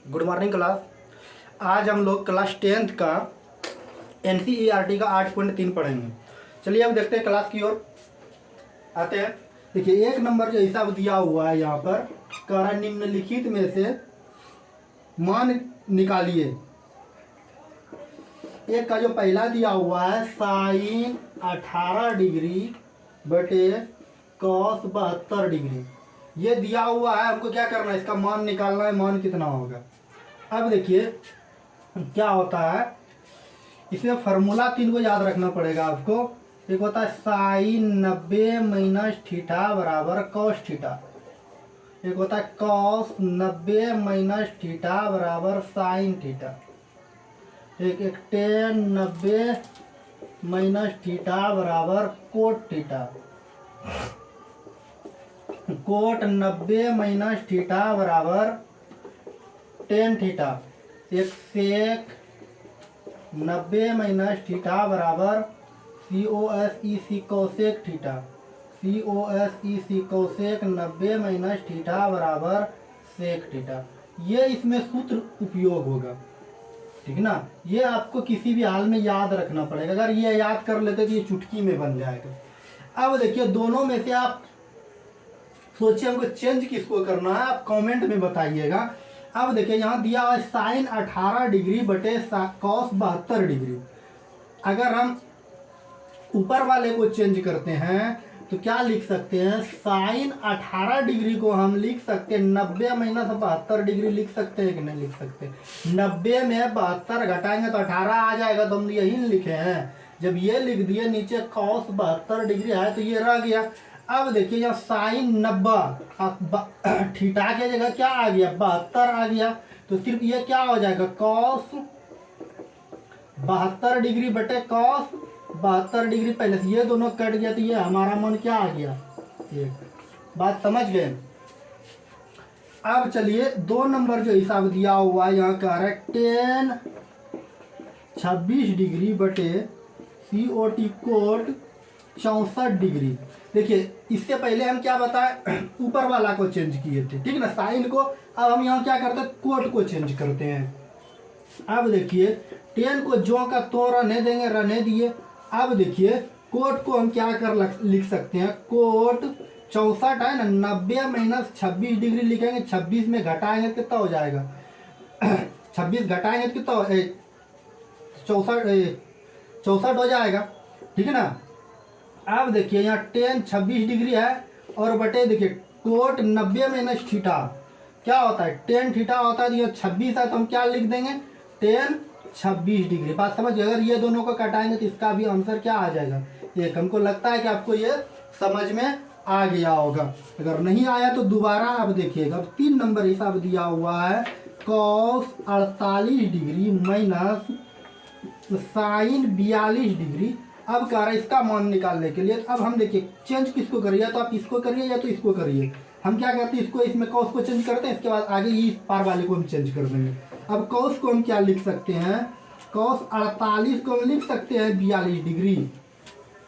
Good morning class. आज हम लोग क्लास 10th का NCERT का 8.3 पढ़ेंगे। चलिए अब देखते हैं क्लास की ओर आते हैं। देखिए एक नंबर जो हिसाब दिया हुआ है यहाँ पर कह रहा है निम्नलिखित में से मान निकालिए। एक का जो पहला दिया हुआ है साइन 18 डिग्री बटे कॉस 72 डिग्री, ये दिया हुआ है। हमको क्या करना है, इसका मान निकालना है। मान कितना होगा। अब देखिए क्या होता है, इसमें फार्मूला 3 को याद रखना पड़ेगा आपको। एक होता है साइन 90 माइनस थीटा बराबर कॉस थीटा। एक होता है कॉस 90 माइनस थीटा बराबर साइन थीटा। एक टेन 90 माइनस थीटा बराबर cot theta. Cot 90 minus theta बराबर टेन थीटा। एक सेक 90 माइनस थीटा बराबर COSEC cosec theta. COSEC cosec 90 minus theta बराबर सेक थीटा। ये इसमें सूत्र उपयोग होगा, ठीक ना। ये आपको किसी भी हाल में याद रखना पड़ेगा। अगर ये याद कर लेते तो ये चुटकी में बन जाएगा। अब देखिए दोनों में से आप सोचिए हमको चेंज किसको करना है, आप कमेंट में बताइएगा। अब देखिए यहाँ दिया हुआ है साइन 18 डिग्री बटे कॉस 72 डिग्री। अगर हम ऊपर वाले को चेंज करते हैं तो क्या लिख सकते हैं, साइन 18 डिग्री को हम लिख सकते हैं 90 माइनस 72 डिग्री लिख सकते हैं कि नहीं लिख सकते। 90 में 72 घटाएंगे तो 18 आ जाएगा, तो हम यही लिखे हैं। जब ये लिख दिए नीचे कॉस 72 डिग्री है तो ये रह गया। अब देखिए यहाँ साइन 90 थीटा के जगह क्या आ गया, 72 आ गया। तो सिर्फ ये क्या हो जाएगा, कॉस 72 डिग्री बटे कॉस 72 डिग्री। पहले से ये दोनों कट गया तो ये हमारा मान क्या आ गया, एक। बात समझ गए। अब चलिए 2 नंबर जो हिसाब दिया हुआ है यहाँ कह रहा है टेन 26 डिग्री बटे COT कोट 64 डिग्री। देखिए इससे पहले हम क्या बताए, ऊपर वाला को चेंज किए थे, ठीक ना, साइन को। अब हम यहाँ क्या करते हैं, कोट को चेंज करते हैं। अब देखिए टेन को जो का तो रहने देंगे, रहने दिए। अब देखिए कोट को हम क्या कर लिख सकते हैं, कोट 64 है ना, 90 माइनस 26 डिग्री लिखेंगे। 26 में घटाएंगे कितना हो जाएगा 26 घटाएंगे तो कितना 64 हो जाएगा, ठीक है ना। अब देखिए यहाँ टेन 26 डिग्री है और बटे देखिए कोट 90 माइनस थीटा क्या होता है, टेन थीटा होता है। तो यहाँ 26 है तो हम क्या लिख देंगे, टेन 26 डिग्री। बात समझ। अगर ये दोनों को कटाएंगे तो इसका भी आंसर क्या आ जाएगा, एक। हमको लगता है कि आपको ये समझ में आ गया होगा। अगर नहीं आया तो दोबारा आप देखिएगा। अब 3 नंबर हिसाब दिया हुआ है cos 48 degree minus sine 42 degree. अब कह रहा है इसका मान निकालने के लिए। अब हम देखिए चेंज किसको करिए, या तो आप इसको करिए या तो इसको करिए। हम क्या करते हैं, इसको इसमें कॉस को चेंज करते हैं, इसके बाद आगे ये पार वाले को हम चेंज कर देंगे। अब कॉस को हम क्या लिख सकते हैं, कॉस 48 को हम लिख सकते हैं 42 डिग्री।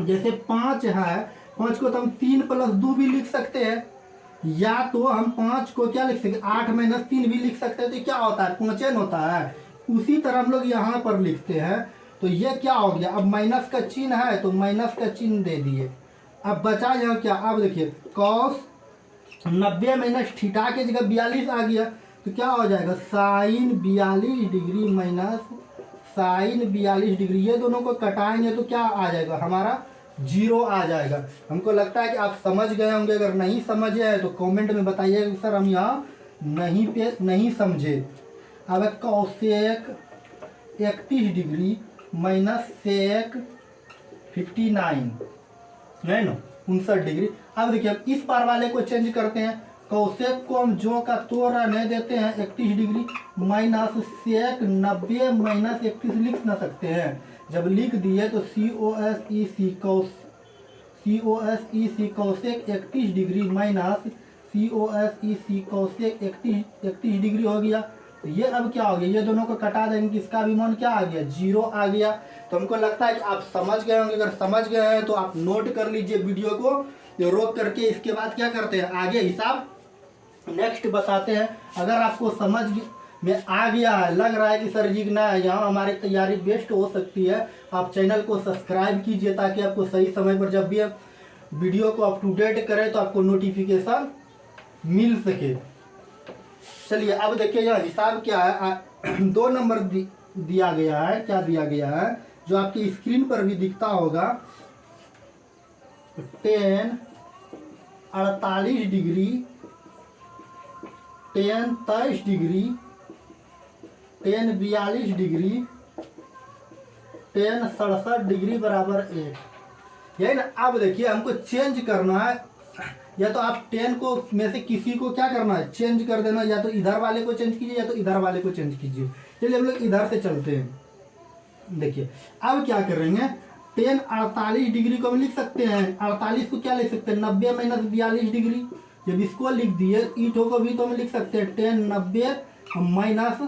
जैसे 5 है, 5 को तो हम 3 + 2 भी लिख सकते हैं, या तो हम 5 को क्या लिख सकते हैं 8 - 3 भी लिख सकते हैं। तो क्या होता है, 5n होता है। उसी तरह हम लोग यहाँ पर लिखते हैं। तो ये क्या हो गया, अब माइनस का चिन्ह है तो माइनस का चिन्ह दे दिए। अब बचा यहाँ क्या, अब देखिए कॉस 90 माइनस थीटा के जगह 42 आ गया। तो क्या हो जाएगा, sine 42 degree minus sine 42 degree. ये दोनों को कटाएंगे तो क्या आ जाएगा, हमारा 0 आ जाएगा। हमको लगता है कि आप समझ गए होंगे। अगर नहीं समझे हैं तो कमेंट में बताइए कि सर हम यहाँ नहीं समझे। अब कॉसेक 31 डिग्री माइनस सेक 59 है ना, 59 डिग्री। अब देखिए अब इस पार वाले को चेंज करते हैं। कौसेक को हम जो का तो रहने देते हैं 31 डिग्री माइनस सेक 90 माइनस 31 लिख ना सकते हैं। जब लिख दिए तो COSEC कौसेक 31 degree minus COSEC कौसेक 31 degree हो गया। तो ये अब क्या हो गया, ये दोनों को कटा देंगे, इसका भी मान क्या आ गया, 0 आ गया। तो हमको लगता है कि आप समझ गए होंगे। अगर समझ गए हैं तो आप नोट कर लीजिए वीडियो को, रोक करके। इसके बाद क्या करते हैं, आगे हिसाब नेक्स्ट बताते हैं। अगर आपको समझ में आ गया है। लग रहा है कि सर जी ना यहाँ हमारी तैयारी बेस्ट हो सकती है। आप चैनल को सब्सक्राइब कीजिए ताकि आपको सही समय पर जब भी आप वीडियो को अप टू डेट करें तो आपको नोटिफिकेशन मिल सके। चलिए अब देखिए यहाँ हिसाब क्या है। 2 नंबर दिया गया है। क्या दिया गया है जो आपकी स्क्रीन पर भी दिखता होगा। 10 48 डिग्री, 10 23 डिग्री, 10 42 डिग्री, 10 67 डिग्री बराबर 1। यही ना। अब देखिए हमको चेंज करना है, या तो आप 10 को में से किसी को क्या करना है, चेंज कर देना। या तो इधर वाले को चेंज कीजिए या तो इधर वाले को चेंज कीजिए। चलिए हम लोग इधर से चलते हैं। देखिए अब क्या करेंगे, 10 48 डिग्री को हम लिख सकते हैं। 48 को क्या लिख सकते हैं, 90 माइनस 42 डिग्री। जब इसको लिख दिए, ईंटों को भी तो हम लिख सकते हैं 10 90 माइनस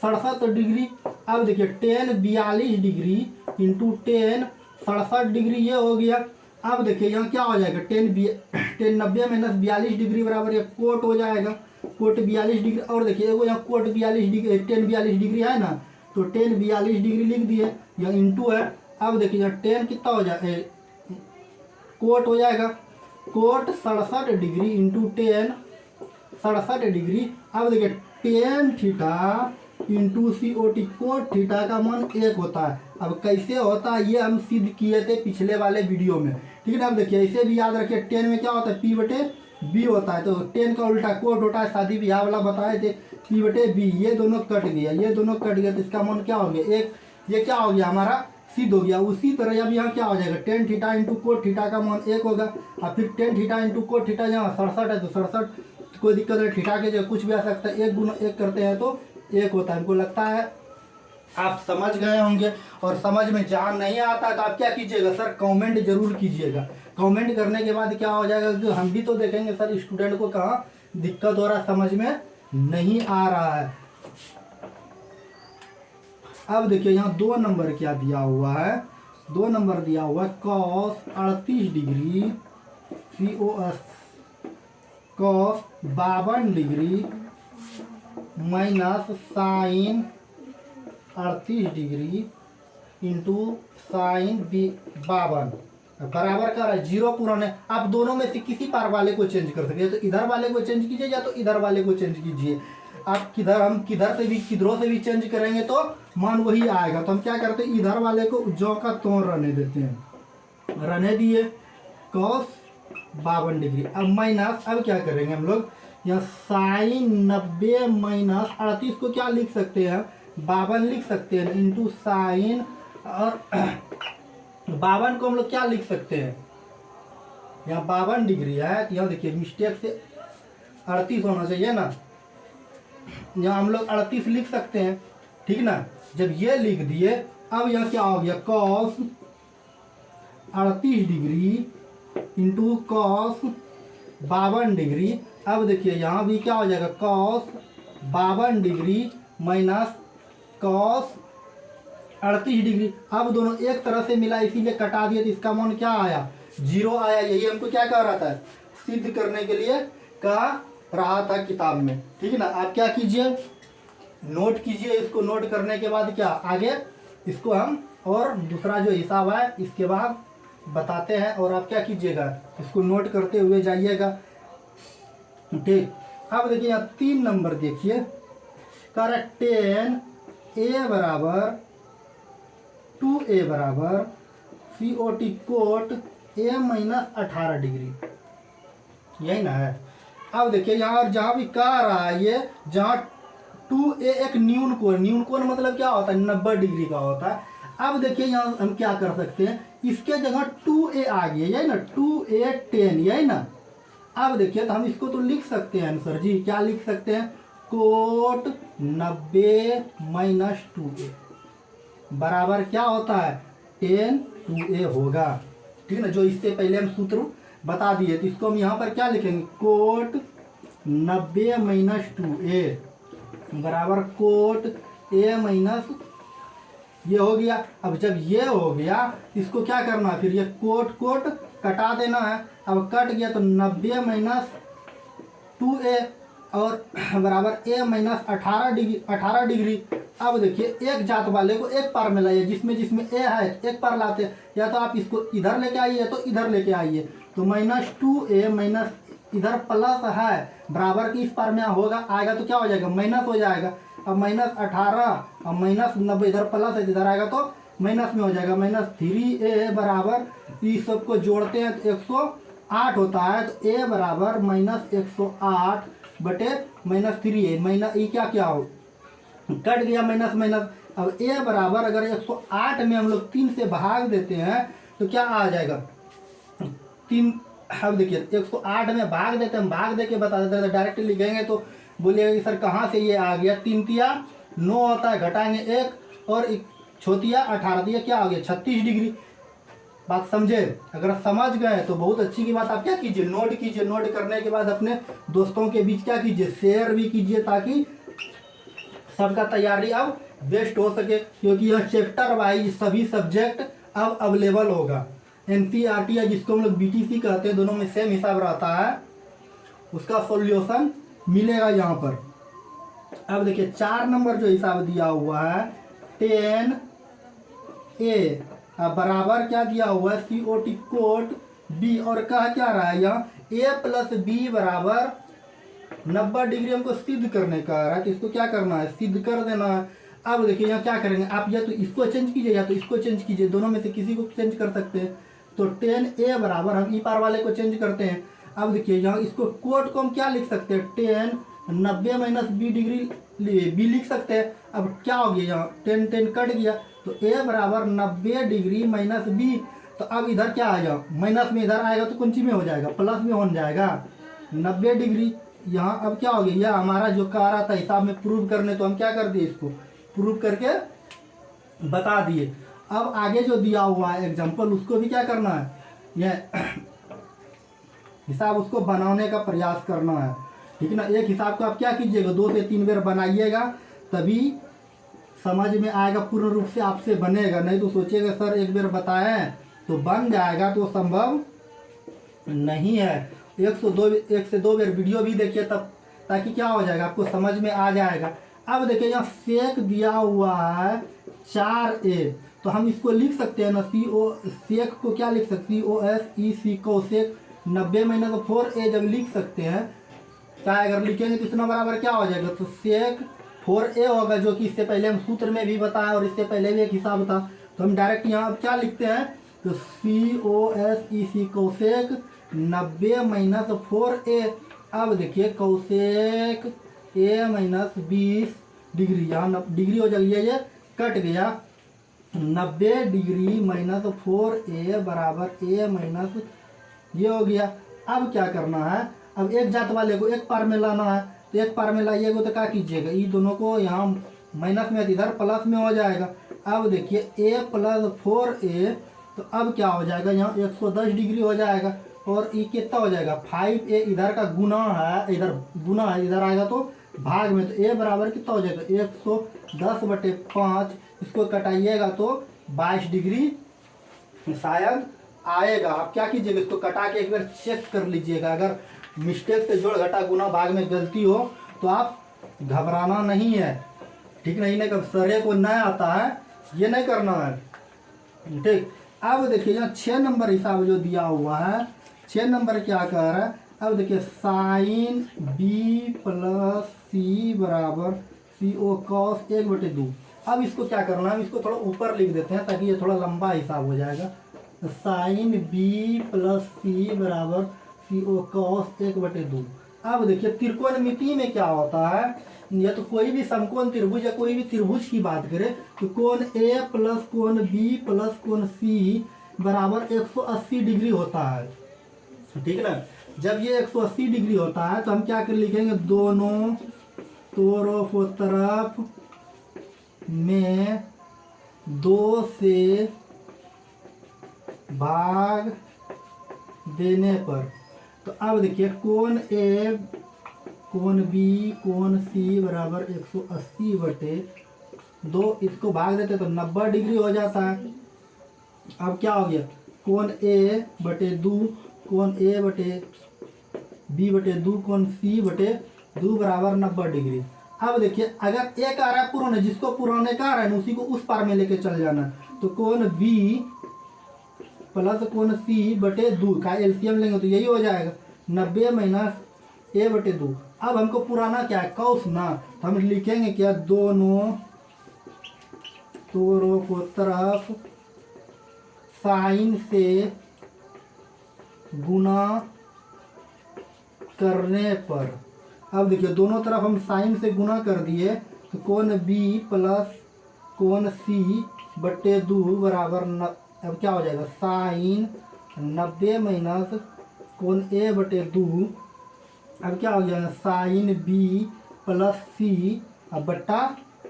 67 डिग्री। अब देखिए 10 42 डिग्री इंटू 10 67 डिग्री, ये हो गया। अब देखिए यहाँ क्या हो जाएगा, 10 90 माइनस 42 डिग्री बराबर ये कोट हो जाएगा, कोट 42 डिग्री। और देखिए वो यहाँ कोट 42 डिग्री 10 42 डिग्री है ना, तो 10 42 डिग्री लिख दिए, यहाँ इंटू है। अब देखिए यहाँ 10 कितना हो जाए, कोट हो जाएगा, कोट 67 डिग्री इंटू 10 67 डिग्री। अब देखिए 10 theta into COT, cot theta का मान 1 होता है। अब कैसे होता है ये हम सिद्ध किए थे पिछले वाले वीडियो में, ठीक है ना। अब देखिए इसे भी याद रखिए, 10 में क्या होता है, P/B होता है, तो 10 का उल्टा कोट होता है। शादी ब्याह वाला बताए थे, P/B। ये दोनों कट गया, ये दोनों कट गया, तो इसका मान क्या हो गया, 1। ये क्या हो गया हमारा, सिद्ध हो गया। उसी तरह अब यहाँ क्या हो जाएगा, 10 थीटा इंटू कोट थीटा का मान 1 होगा। और फिर 10 थीटा इंटू कोट थीटा, यहाँ 67 है तो 67, कोई दिक्कत नहीं, थीटा के जगह कुछ भी आ सकता है। 1 गुना 1 करते हैं तो 1 होता है। हमको लगता है आप समझ गए होंगे। और समझ में जहाँ नहीं आता तो आप क्या कीजिएगा सर, कमेंट जरूर कीजिएगा। कमेंट करने के बाद क्या हो जाएगा, जो हम भी तो देखेंगे सर स्टूडेंट को कहाँ दिक्कत हो रहा है, समझ में नहीं आ रहा है। अब देखिए यहाँ 2 नंबर क्या दिया हुआ है, 2 नंबर दिया हुआ है cos 38 degree, cos 52 degree minus sine 38 degree into sine 52 बराबर कर रहा है 0 पूर्ण है। आप दोनों में से किसी पार वाले को चेंज कर सकते हैं, तो इधर वाले को चेंज कीजिए या तो इधर वाले को चेंज कीजिए। आप हम किधर से भी किधरों से भी चेंज करेंगे तो मान वही आएगा। तो हम क्या करते हैं, इधर वाले को जो का तो रहने देते हैं, रहने दिए cos 52 डिग्री। अब माइनस, अब क्या करेंगे हम लोग, यहाँ साइन 90 माइनस 38 को क्या लिख सकते हैं, 52 लिख सकते हैं, इंटू साइन, और 52 को हम लोग क्या लिख सकते हैं, यहाँ 52 डिग्री है तो यहाँ देखिए मिस्टेक से 38 होना चाहिए ना, यहाँ हम लोग 38 लिख सकते हैं, ठीक ना। जब ये लिख दिए, अब यहाँ क्या हो गया, cos 38 degree into cos 52 degree. अब देखिए यहाँ भी क्या हो जाएगा, cos 52 degree minus cos 38 degree. अब दोनों एक तरह से मिला, इसीलिए कटा दिए, तो इसका मान क्या आया, 0 आया। यही हमको क्या कह रहा था, सिद्ध करने के लिए कह रहा था किताब में, ठीक है ना। आप क्या कीजिए, नोट कीजिए। इसको नोट करने के बाद क्या आगे इसको हम और दूसरा जो हिसाब है इसके बाद बताते हैं। और आप क्या कीजिएगा, इसको नोट करते हुए जाइएगा, ठीक। अब देखिए यहाँ 3 नंबर देखिए, कह रहा है 10A बराबर 2A बराबर COT cot A minus 18 degree, यही ना है। अब देखिए यहाँ जहाँ भी कह रहा है ये, जहाँ 2A एक न्यून कोण मतलब क्या होता है, 90 डिग्री का होता है। अब देखिए यहाँ हम क्या कर सकते हैं, इसके जगह 2A आ गया, यही ना, 2A 10, यही ना। अब देखिए तो हम इसको तो लिख सकते हैं सर जी, क्या लिख सकते हैं, कोट 90 माइनस 2A बराबर क्या होता है, 10 2A होगा, ठीक है ना। जो इससे पहले हम सूत्र बता दिए, तो इसको हम यहाँ पर क्या लिखेंगे, कोट 90 माइनस 2A बराबर कोट A माइनस, ये हो गया। अब जब ये हो गया, इसको क्या करना है, फिर ये कोट कोट कटा देना है। अब कट गया तो 90 माइनस 2A। और बराबर ए माइनस 18 डिग्री। अब देखिए एक जात वाले को एक पार में लाइए, जिसमें जिसमें ए है एक पार लाते हैं, या तो आप इसको इधर लेके आइए तो इधर लेके आइए। तो -2a माइनस इधर प्लस है बराबर की इस पार में होगा आएगा तो क्या हो जाएगा, माइनस हो जाएगा। अब -18 और -90 इधर प्लस है, इधर आएगा तो माइनस में हो जाएगा। -3a बराबर इस सबको जोड़ते हैं तो 108 होता है। तो a बराबर -108 बटे -3a, माइनस ये क्या क्या हो कट गया माइनस माइनस। अब a बराबर अगर 108 में हम लोग 3 से भाग देते हैं तो क्या आ जाएगा 3। अब देखिए 108 में भाग देते हैं, हम भाग दे के बता देते हैं, तो डायरेक्ट लिखेंगे तो बोलिएगा कि सर कहाँ से ये आ गया। 3 तिया 9 होता है, घटाएंगे 1 और छोतिया 18 दिया क्या आ गया 36 डिग्री। बात समझे? अगर समझ गए तो बहुत अच्छी की बात। आप क्या कीजिए, नोट कीजिए, नोट करने के बाद अपने दोस्तों के बीच क्या कीजिए, शेयर भी कीजिए, ताकि सबका तैयारी अब बेस्ट हो सके, क्योंकि यह चैप्टर वाइज सभी सब्जेक्ट अब अवेलेबल होगा। एनसीईआरटी या जिसको हम लोग बीटीसी कहते हैं, दोनों में सेम हिसाब रहता है, उसका सॉल्यूशन मिलेगा यहाँ पर। अब देखिए 4 नंबर जो हिसाब दिया हुआ है 10a बराबर क्या दिया हुआ है COT कोट B, और कहा क्या रहा है यहाँ a प्लस बी बराबर 90 डिग्री हमको सिद्ध करने का रहा है। तो इसको क्या करना है, सिद्ध कर देना है। अब देखिए यहाँ क्या करेंगे, आप या तो इसको चेंज कीजिए या तो इसको चेंज कीजिए, दोनों में से किसी को चेंज कर सकते हैं। तो 10a बराबर हम ई पार वाले को चेंज करते हैं। अब देखिए यहाँ इसको कोट को हम क्या लिख सकते हैं, 10 90 माइनस बी डिग्री बी लिख सकते हैं। अब क्या हो गया यहाँ 10 10 कट गया, तो a बराबर 90 डिग्री माइनस बी। तो अब इधर क्या आ जाओ, माइनस में इधर आएगा तो कौन सी में हो जाएगा, प्लस में हो जाएगा 90 डिग्री। यहाँ अब क्या हो गया, यह हमारा जो कह रहा था हिसाब में प्रूव करने, तो हम क्या कर दिए, इसको प्रूव करके बता दिए। अब आगे जो दिया हुआ है एग्जाम्पल, उसको भी क्या करना है, यह हिसाब उसको बनाने का प्रयास करना है, ठीक है ना। एक हिसाब को आप क्या कीजिएगा, 2 से 3 बार बनाइएगा, तभी समझ में आएगा, पूर्ण रूप से आपसे बनेगा। नहीं तो सोचिएगा सर एक बार बताएं तो बन जाएगा, तो संभव नहीं है। 1 से 2 बार वीडियो भी देखिए तब, ताकि क्या हो जाएगा, आपको समझ में आ जाएगा। अब देखिए यहाँ सेक दिया हुआ है 4a, तो हम इसको लिख सकते हैं ना, सेक को क्या लिख सकते हैं, COSEC कोसेक 90 माइनस 4a जब लिख सकते हैं, चाहे अगर लिखेंगे तो इतना बराबर क्या हो जाएगा, तो सेक 4a होगा, जो कि इससे पहले हम सूत्र में भी बताया और इससे पहले भी एक हिसाब था। तो हम डायरेक्ट यहाँ क्या लिखते हैं, तो COSEC कोसेक 90 माइनस 4a। अब देखिए कोसेक a माइनस 20 डिग्री, यहाँ डिग्री हो जाएगी, ये कट गया, 90 डिग्री माइनस 4a बराबर a माइनस ये हो गया। अब क्या करना है, अब एक जात वाले को एक पार में लाना है, तो एक पार में लाइएगा तो क्या कीजिएगा, ये दोनों को यहाँ माइनस में इधर प्लस में हो जाएगा। अब देखिए a प्लस 4a, तो अब क्या हो जाएगा, यहाँ 110 डिग्री हो जाएगा, और ये कितना हो जाएगा 5a, इधर का गुना है, इधर गुना है, इधर आएगा तो भाग में, तो a बराबर कितना हो जाएगा 110 बटे 5, इसको कटाइएगा तो 22 डिग्री शायद आएगा। आप क्या कीजिएगा, इसको कटा के एक बार चेक कर लीजिएगा, अगर मिस्टेक से जोड़ घटा गुना भाग में गलती हो तो आप घबराना नहीं है, ठीक नहीं, नहीं कब सरे को नहीं आता है, ये नहीं करना है, ठीक। अब देखिए यहाँ 6 नंबर हिसाब जो दिया हुआ है, 6 नंबर क्या कह रहा है, अब देखिए साइन b प्लस c बराबर CO cos 1/2। अब इसको क्या करना है, इसको थोड़ा ऊपर लिख देते हैं ताकि ये थोड़ा लंबा हिसाब हो जाएगा। साइन b प्लस c बराबर CO cos 1/2। अब देखिए त्रिकोणमिति में क्या होता है, या तो कोई भी समकोण त्रिभुज या कोई भी त्रिभुज की बात करें, तो कोण A प्लस कोण B प्लस कोण C बराबर 180 डिग्री होता है, ठीक है ना। जब ये 180 डिग्री होता है तो हम क्या कर लिखेंगे, दोनों तरफ में 2 से भाग देने पर, तो अब देखिए कोण A कोण B कोण C बराबर 180 बटे 2, इसको भाग देते तो 90 डिग्री हो जाता है। अब क्या हो गया, कोण A बटे 2 कोण A बटे B बटे 2 कोण C बटे 2 बराबर 90 डिग्री। अब देखिए अगर एक आ रहा है पुराने, जिसको पुराने का आ रहा है ना उसी को उस पार में लेके चल जाना। तो कोण बी प्लस कोण सी बटे 2 का एलसीएम लेंगे तो यही हो जाएगा 90 माइनस ए बटे 2। अब हमको पुराना क्या है, कौस ना, तो हम लिखेंगे क्या, दोनों तोरों को तरफ साइन से गुना करने पर। अब देखिए दोनों तरफ हम साइन से गुना कर दिए तो कोण बी प्लस कोण सी बटे 2 बराबर अब क्या हो जाएगा, साइन 90 माइनस कोण ए बटे 2। अब क्या हो जाएगा, साइन बी प्लस सी अब बट्टा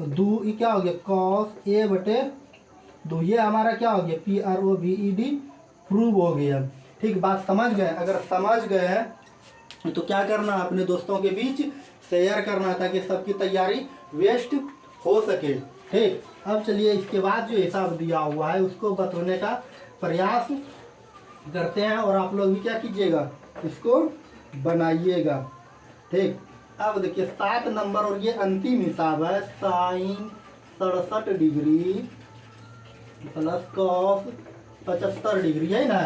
2, ये क्या हो गया, कॉस ए बटे 2। ये हमारा क्या हो गया, PROVED प्रूव हो गया। ठीक, बात समझ गए? अगर समझ गए तो क्या करना, अपने दोस्तों के बीच शेयर करना ताकि सबकी तैयारी वेस्ट हो सके। ठीक, अब चलिए इसके बाद जो हिसाब दिया हुआ है उसको बताने का प्रयास करते हैं और आप लोग भी क्या कीजिएगा, इसको बनाइएगा। ठीक, अब देखिए 7 नंबर और ये अंतिम हिसाब है, sine 67 degree plus cos 75 degree, है ना।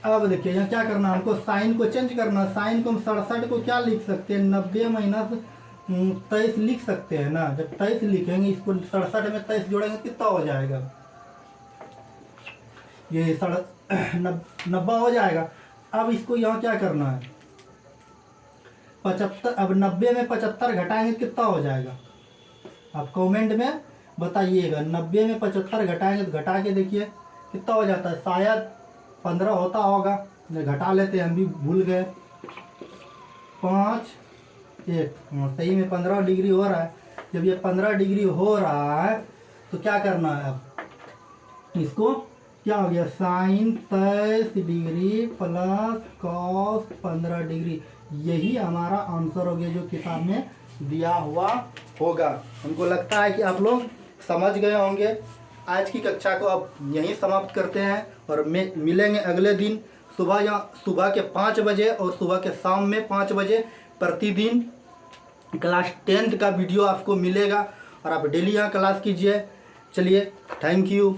अब देखिए यहाँ क्या करना, हमको साइन को चेंज करना। साइन को हम 67 को क्या लिख सकते हैं, 90 माइनस 23 लिख सकते हैं ना। जब 23 लिखेंगे, इसको 67 में 23 जोड़ेंगे कितना हो जाएगा, ये 90 हो जाएगा। अब इसको यहाँ क्या करना है, 75, अब 90 में 75 घटाएंगे कितना हो जाएगा, आप कमेंट में बताइएगा। 90 में 75 घटाएंगे तो घटा के देखिए कितना हो जाता है, शायद 15 होता होगा, घटा लेते हैं, हम भी भूल गए। 5 1 सही में 15 डिग्री हो रहा है। जब ये 15 डिग्री हो रहा है तो क्या करना है, अब इसको क्या हो गया, sine 23 degree plus cos 15 degree, यही हमारा आंसर हो गया जो किताब में दिया हुआ होगा। हमको लगता है कि आप लोग समझ गए होंगे। आज की कक्षा को अब यहीं समाप्त करते हैं और मिलेंगे अगले दिन सुबह के 5 बजे और सुबह के शाम में 5 बजे प्रतिदिन क्लास 10th का वीडियो आपको मिलेगा और आप डेली यहाँ क्लास कीजिए। चलिए, थैंक यू।